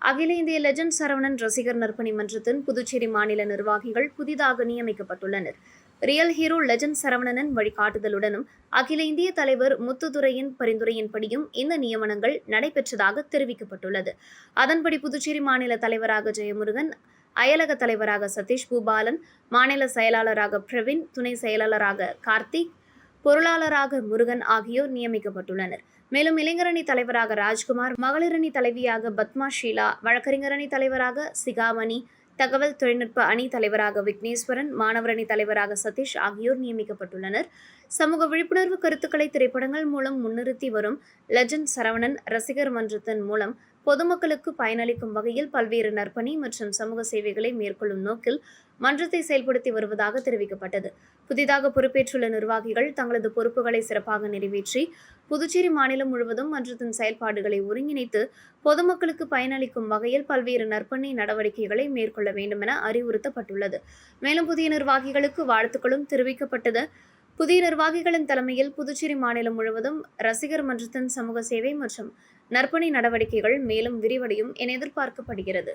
அகில இந்திய லெஜண்ட் சரவணன் ரசிகர் நற்பணி மன்றத்தின் புதுச்சேரி மாநில நிர்வாகிகள் புதிதாக நியமிக்கப்பட்டுள்ளனர். ரியல் ஹீரோ லெஜண்ட் சரவணனின் வழிகாட்டுதலுடனும் அகில இந்திய தலைவர் முத்துதுரையின் பரிந்துரையின்படியும் இந்த நியமனங்கள் நடைபெற்றதாக தெரிவிக்கப்பட்டுள்ளது. அதன்படி புதுச்சேரி மாநில தலைவராக ஜெயமுருகன், அயலக தலைவராக சதீஷ் பூபாலன், மாநில செயலாளராக பிரவீன், துணை செயலாளராக கார்த்திக், பொருளாளராக முருகன் ஆகியோர் நியமிக்கப்பட்டுள்ளனர். மேலும் இளைஞரணி தலைவராக ராஜ்குமார், மகளிரணி தலைவியாக பத்மா ஷீலா, வழக்கறிஞரணி தலைவராக சிகாமணி, தகவல் தொழில்நுட்ப அணி தலைவராக விக்னேஸ்வரன், மாணவரணி தலைவராக சதீஷ் ஆகியோர் நியமிக்கப்பட்டுள்ளனர். சமூக விழிப்புணர்வு கருத்துக்களை திரைப்படங்கள் மூலம் முன்னிறுத்தி வரும் லெஜண்ட் சரவணன் ரசிகர் மன்றத்தின் மூலம் பொதுமக்களுக்கு பயனளிக்கும் வகையில் பல்வேறு நற்பணி மற்றும் சமூக சேவைகளை மேற்கொள்ளும் நோக்கில் மன்றத்தை செயல்படுத்தி வருவதாக தெரிவிக்கப்பட்டது. புதிதாக பொறுப்பேற்றுள்ள நிர்வாகிகள் தங்களது பொறுப்புகளை சிறப்பாக நிறைவேற்றி புதுச்சேரி மாநிலம் முழுவதும் மன்றத்தின் செயல்பாடுகளை ஒருங்கிணைத்து பொதுமக்களுக்கு பயனளிக்கும் வகையில் பல்வேறு நற்பணி நடவடிக்கைகளை மேற்கொள்ள வேண்டும் என அறிவுறுத்தப்பட்டுள்ளது. மேலும் புதிய நிர்வாகிகளுக்கு வாழ்த்துக்களும் தெரிவிக்கப்பட்டது. புதிய நிர்வாகிகளின் தலைமையில் புதுச்சேரி மாநிலம் முழுவதும் ரசிகர் மன்றத்தின் சமூக சேவை மற்றும் நற்பணி நடவடிக்கைகள் மேலும் விரிவடையும் என எதிர்பார்க்கப்படுகிறது.